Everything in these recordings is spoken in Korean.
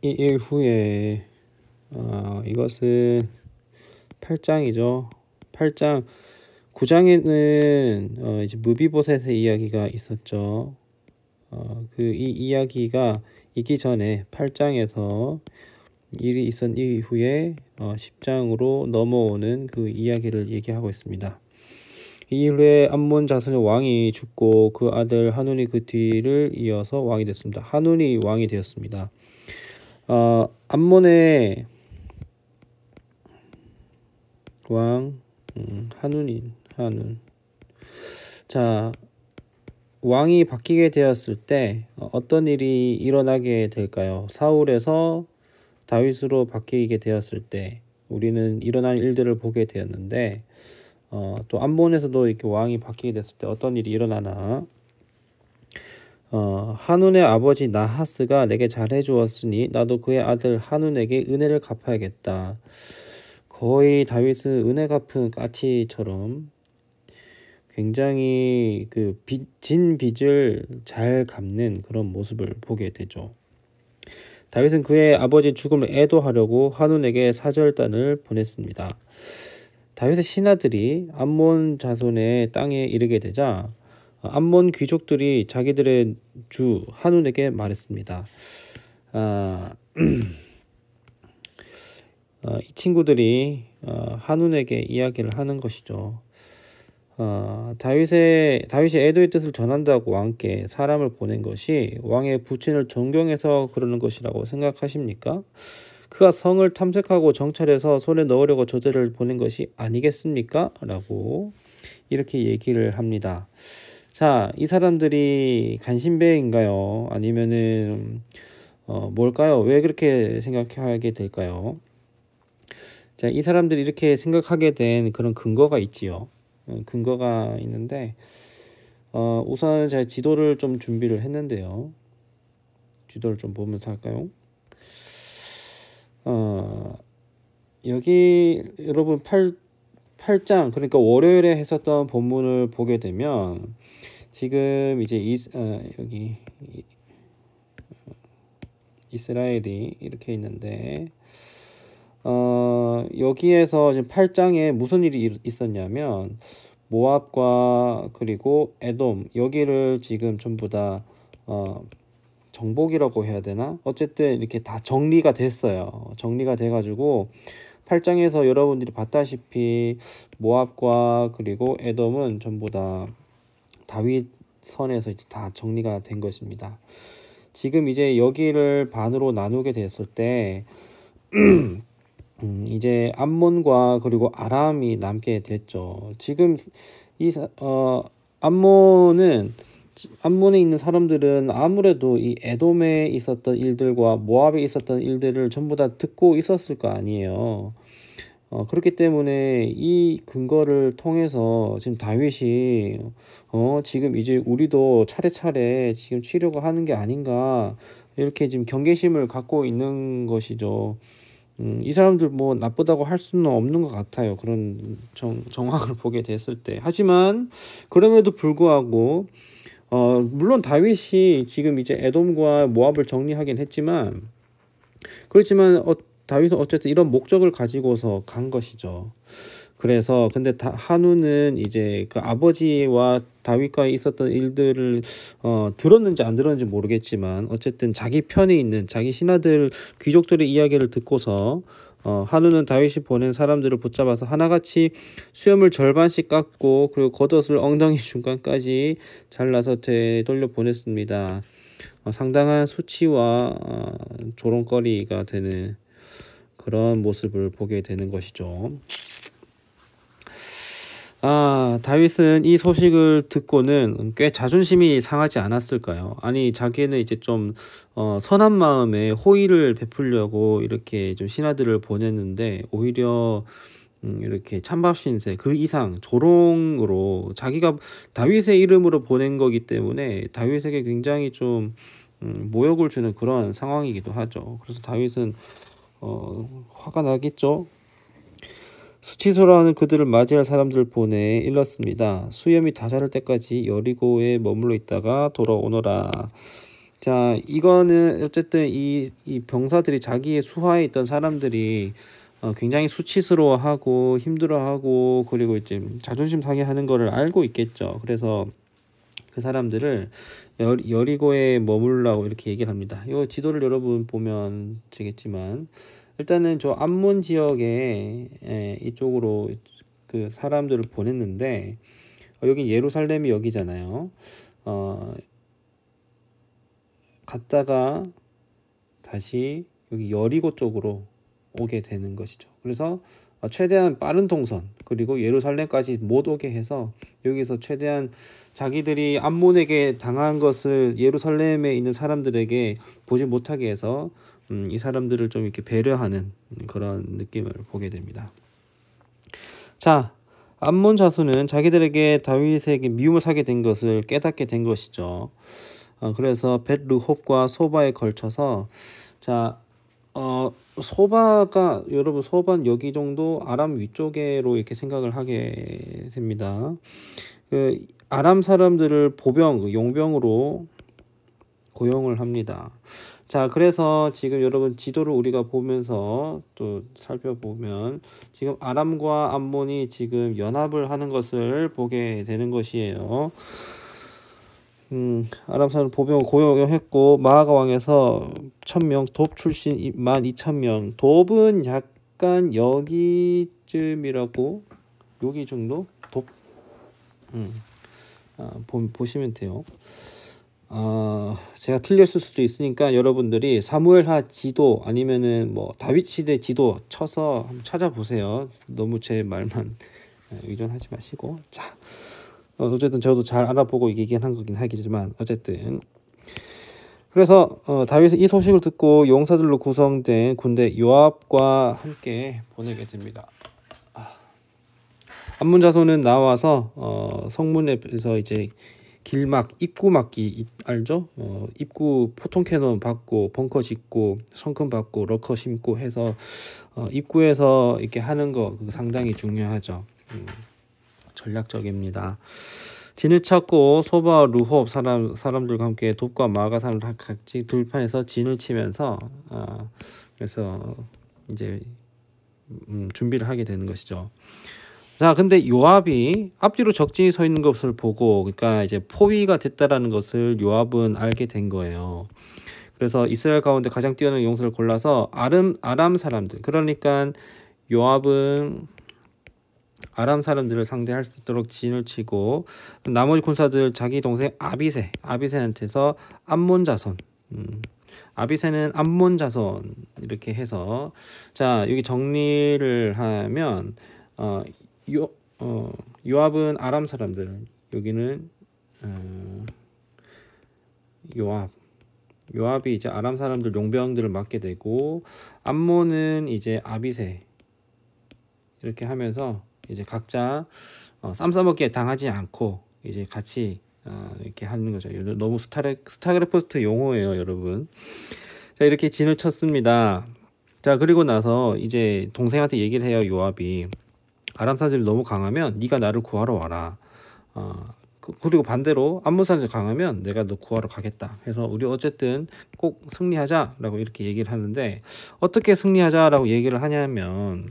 이 일 후에 이것은 8장이죠. 8장 9장에는 이제 무비보셋의 이야기가 있었죠. 이 이야기가 있기 전에 8장에서 일이 있은 이후에 10장으로 넘어오는 그 이야기를 얘기하고 있습니다. 이 후에 암몬 자손의 왕이 죽고 그 아들 하눈이 그 뒤를 이어서 왕이 됐습니다. 하눈이 왕이 되었습니다. 암몬의 왕 하눈. 자, 왕이 바뀌게 되었을 때 어떤 일이 일어나게 될까요? 사울에서 다윗으로 바뀌게 되었을 때 우리는 일어난 일들을 보게 되었는데 또 암몬에서도 이렇게 왕이 바뀌게 됐을 때 어떤 일이 일어나나. 하눈의 아버지 나하스가 내게 잘해 주었으니 나도 그의 아들 하눈에게 은혜를 갚아야겠다. 거의 다윗은 은혜 갚은 까치처럼 굉장히 진 빚을 잘 갚는 그런 모습을 보게 되죠. 다윗은 그의 아버지 죽음을 애도하려고 하눈에게 사절단을 보냈습니다. 다윗의 신하들이 암몬 자손의 땅에 이르게 되자 암몬 귀족들이 자기들의 주 하눈에게 말했습니다. 이 친구들이 하눈에게 이야기를 하는 것이죠. 다윗이 애도의 뜻을 전한다고 왕께 사람을 보낸 것이 왕의 부친을 존경해서 그러는 것이라고 생각하십니까? 그가 성을 탐색하고 정찰해서 손에 넣으려고 저들을 보낸 것이 아니겠습니까? 라고 이렇게 얘기를 합니다. 자, 이 사람들이 간신배인가요? 아니면은 뭘까요? 왜 그렇게 생각하게 될까요? 자, 이 사람들이 이렇게 생각하게 된 그런 근거가 있지요. 근거가 있는데 우선 제가 지도를 좀 준비를 했는데요. 지도를 좀 보면서 할까요? 여기 여러분 8장 그러니까 월요일에 했었던 본문을 보게 되면 지금 이제 여기 이스라엘이 이렇게 있는데 여기에서 지금 8장에 무슨 일이 있었냐면 모압과 그리고 에돔 여기를 지금 전부 다 정복이라고 해야 되나? 어쨌든 이렇게 다 정리가 됐어요. 정리가 돼가지고 8장에서 여러분들이 봤다시피 모압과 그리고 에돔은 전부 다 다윗 선에서 이제 다 정리가 된 것입니다. 지금 이제 여기를 반으로 나누게 됐을 때 이제 암몬과 그리고 아람이 남게 됐죠. 지금 암몬에 있는 사람들은 아무래도 이 에돔에 있었던 일들과 모압에 있었던 일들을 전부 다 듣고 있었을 거 아니에요. 그렇기 때문에 이 근거를 통해서 지금 다윗이 지금 이제 우리도 차례차례 지금 치려고 하는 게 아닌가 이렇게 지금 경계심을 갖고 있는 것이죠. 이 사람들 뭐 나쁘다고 할 수는 없는 것 같아요. 그런 정황을 보게 됐을 때. 하지만 그럼에도 불구하고 물론 다윗이 지금 이제 에돔과 모압을 정리하긴 했지만 그렇지만 다윗은 어쨌든 이런 목적을 가지고서 간 것이죠. 그래서 근데 한우는 이제 그 아버지와 다윗과 있었던 일들을 들었는지 안 들었는지 모르겠지만 어쨌든 자기 편에 있는 자기 신하들 귀족들의 이야기를 듣고서 한우는 다윗이 보낸 사람들을 붙잡아서 하나같이 수염을 절반씩 깎고 그리고 겉옷을 엉덩이 중간까지 잘라서 되돌려 보냈습니다. 상당한 수치와 조롱거리가 되는 그런 모습을 보게 되는 것이죠. 다윗은 이 소식을 듣고는 꽤 자존심이 상하지 않았을까요? 아니, 자기는 이제 좀 선한 마음에 호의를 베풀려고 이렇게 좀 신하들을 보냈는데 오히려 이렇게 찬밥신세 그 이상 조롱으로 자기가 다윗의 이름으로 보낸 거기 때문에 다윗에게 굉장히 좀 모욕을 주는 그런 상황이기도 하죠. 그래서 다윗은 화가 나겠죠. 수치스러워하는 그들을 맞이할 사람들을 보내 일렀습니다. 수염이 다 자랄 때까지 여리고에 머물러 있다가 돌아오너라. 자, 이거는 어쨌든 이 병사들이 자기의 수하에 있던 사람들이 굉장히 수치스러워하고 힘들어하고 그리고 이제 자존심 상해하는 거를 알고 있겠죠. 그래서 그 사람들을 여리고에 머물라고 이렇게 얘기를 합니다. 이 지도를 여러분 보면 되겠지만 일단은 저 암몬 지역에 이쪽으로 그 사람들을 보냈는데 여기 예루살렘이 여기잖아요. 갔다가 다시 여기 여리고 쪽으로 오게 되는 것이죠. 그래서 최대한 빠른 동선 그리고 예루살렘까지 못 오게 해서 여기서 최대한 자기들이 암몬에게 당한 것을 예루살렘에 있는 사람들에게 보지 못하게 해서 이 사람들을 좀 이렇게 배려하는 그런 느낌을 보게 됩니다. 자, 암몬 자손은 자기들에게 다윗에게 미움을 사게 된 것을 깨닫게 된 것이죠. 그래서 벳르홉과 소바에 걸쳐서 자, 소바가 여러분 소바는 여기 정도 아람 위쪽에로 이렇게 생각을 하게 됩니다. 그 아람 사람들을 보병, 용병으로 고용을 합니다. 자, 그래서 지금 여러분 지도를 우리가 보면서 또 살펴보면 지금 아람과 암몬이 지금 연합을 하는 것을 보게 되는 것이에요. 아람 사람 보병을 고용했고 마아가 왕에서 1000명, 돕 출신 12,000명. 돕은 약간 여기쯤이라고 여기 정도 돕 보시면 돼요. 제가 틀렸을 수도 있으니까 여러분들이 사무엘하 지도 아니면은 뭐 다윗 시대 지도 쳐서 한번 찾아보세요. 너무 제 말만 의존하지 마시고. 자, 어쨌든 저도 잘 알아보고 얘기한 거긴 하겠지만 어쨌든 그래서 다윗은 이 소식을 듣고 용사들로 구성된 군대 요압과 함께 보내게 됩니다. 암몬 자손은 나와서 성문에서 이제 길막 입구 막기 알죠? 입구 포통 캐논 받고 벙커 짓고 성큼 받고 러커 심고 해서 입구에서 이렇게 하는 거 상당히 중요하죠. 전략적입니다. 진을 찾고 소바 루홉 사람들과 함께 돕과 마가 사람들 같이 들판에서 진을 치면서 그래서 이제 준비를 하게 되는 것이죠. 자, 근데 요압이 앞뒤로 적진이 서 있는 것을 보고 그러니까 이제 포위가 됐다라는 것을 요압은 알게 된 거예요. 그래서 이스라엘 가운데 가장 뛰어난 용사를 골라서 아람 사람들 그러니까 요압은 아람 사람들을 상대할 수 있도록 진을 치고 나머지 군사들 자기 동생 아비새한테서 암몬 자손 아비새는 암몬 자손 이렇게 해서 자 여기 정리를 하면 요압은 아람 사람들 여기는 요압이 이제 아람 사람들 용병들을 맡게 되고 암몬은 이제 아비새 이렇게 하면서 이제 각자 쌈 싸먹기에 당하지 않고 이제 같이 이렇게 하는 거죠. 너무 스타크래프트 용어예요, 여러분. 자, 이렇게 진을 쳤습니다. 자, 그리고 나서 이제 동생한테 얘기를 해요, 요압이. 아람 사람들이 너무 강하면 네가 나를 구하러 와라. 그리고 반대로 암몬 사람들이 강하면 내가 너 구하러 가겠다. 그래서 우리 어쨌든 꼭 승리하자라고 이렇게 얘기를 하는데 어떻게 승리하자라고 얘기를 하냐면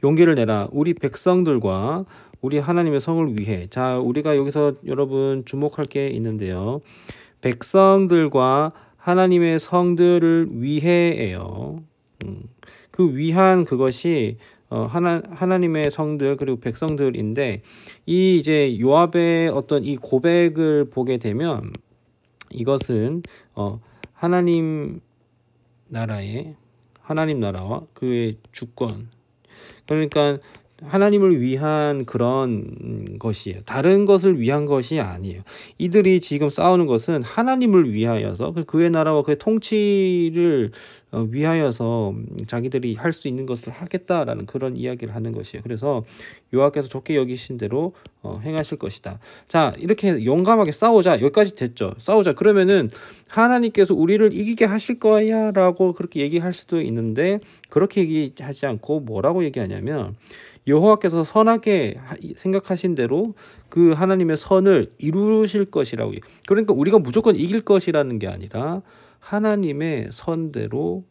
용기를 내라. 우리 백성들과 우리 하나님의 성을 위해. 자, 우리가 여기서 여러분 주목할 게 있는데요. 백성들과 하나님의 성들을 위해예요. 그 위한 그것이 하나님의 성들 그리고 백성들인데 이 이제 요압의 어떤 이 고백을 보게 되면 이것은 하나님 나라와 그의 주권 그러니까 하나님을 위한 그런 것이에요. 다른 것을 위한 것이 아니에요. 이들이 지금 싸우는 것은 하나님을 위하여서 그의 나라와 그의 통치를 위하여서 자기들이 할 수 있는 것을 하겠다라는 그런 이야기를 하는 것이에요. 그래서 여호와께서 좋게 여기신 대로 행하실 것이다. 자, 이렇게 용감하게 싸우자. 여기까지 됐죠. 싸우자. 그러면은 하나님께서 우리를 이기게 하실 거야라고 그렇게 얘기할 수도 있는데 그렇게 얘기하지 않고 뭐라고 얘기하냐면 여호와께서 선하게 생각하신 대로 그 하나님의 선을 이루실 것이라고. 그러니까 우리가 무조건 이길 것이라는 게 아니라 하나님의 선대로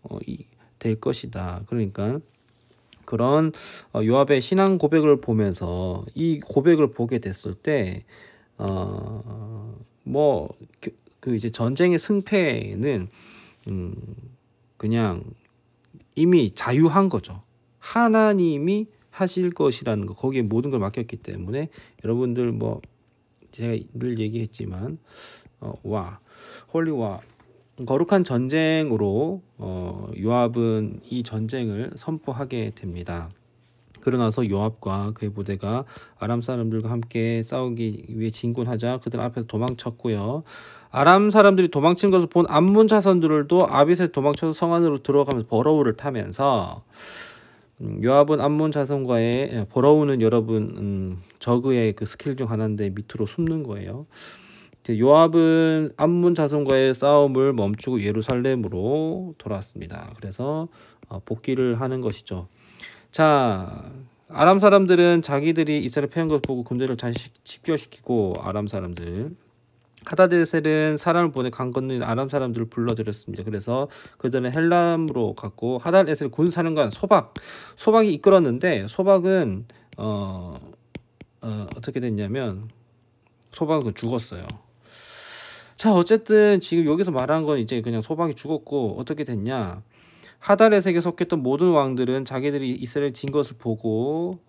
될 것이다. 그러니까 그런 요압의 신앙 고백을 보면서 이 고백을 보게 됐을 때 뭐 그 이제 전쟁의 승패는 그냥 이미 자유한 거죠. 하나님이 하실 것이라는 거, 거기에 모든 걸 맡겼기 때문에 여러분들 뭐 제가 늘 얘기했지만 홀리와 거룩한 전쟁으로 요압은 이 전쟁을 선포하게 됩니다. 그러나서 요압과 그의 부대가 아람 사람들과 함께 싸우기 위해 진군하자 그들 앞에서 도망쳤고요. 아람 사람들이 도망친 것을 본 암몬 자손들도 아빗에 도망쳐서 성 안으로 들어가면서 버러우를 타면서 요압은 암몬 자손과의 버러우는 여러분 저그의 그 스킬 중 하나인데 밑으로 숨는 거예요. 요압은 암몬 자손과의 싸움을 멈추고 예루살렘으로 돌아왔습니다. 그래서 복귀를 하는 것이죠. 자, 아람 사람들은 자기들이 이스라엘 패한 걸 보고 군대를 다시 집결시키고 아람 사람들 하다데셀은 사람을 보내 강 건너는 아람 사람들을 불러들였습니다. 그래서 그들은 헬람으로 갔고 하다데셀 군사령관 소박이 이끌었는데 소박은 어떻게 됐냐면 소박은 죽었어요. 자, 어쨌든 지금 여기서 말한 건 이제 그냥 소박이 죽었고 어떻게 됐냐? 하다레색에 속했던 모든 왕들은 자기들이 이스라엘 진 것을 보고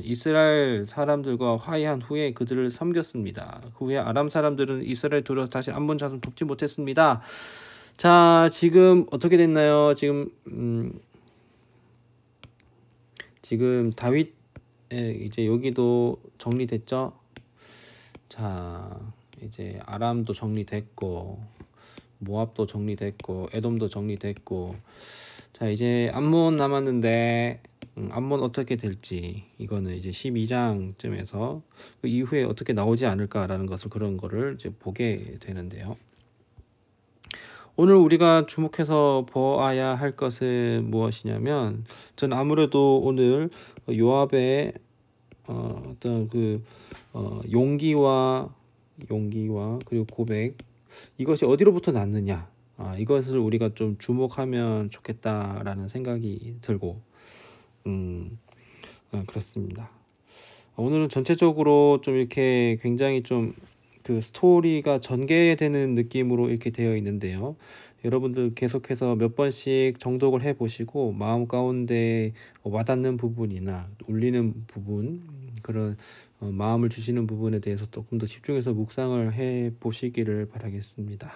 이스라엘 사람들과 화해한 후에 그들을 섬겼습니다. 그 후에 아람 사람들은 이스라엘 들어서 다시 암몬 자손 돕지 못했습니다. 자, 지금 어떻게 됐나요? 지금 다윗 이제 여기도 정리됐죠? 자, 이제 아람도 정리됐고 모압도 정리됐고 에돔도 정리됐고 자, 이제 암몬 남았는데 암몬 어떻게 될지 이거는 이제 12장쯤에서 그 이후에 어떻게 나오지 않을까라는 것을 그런 거를 이제 보게 되는데요. 오늘 우리가 주목해서 보아야 할 것은 무엇이냐면 저는 아무래도 오늘 요압의 어떤 그 용기와 그리고 고백 이것이 어디로부터 났느냐 이것을 우리가 좀 주목하면 좋겠다라는 생각이 들고 그렇습니다. 오늘은 전체적으로 좀 이렇게 굉장히 좀 그 스토리가 전개되는 느낌으로 이렇게 되어 있는데요. 여러분들 계속해서 몇 번씩 정독을 해보시고 마음 가운데 와닿는 부분이나 울리는 부분 그런 마음을 주시는 부분에 대해서 조금 더 집중해서 묵상을 해보시기를 바라겠습니다.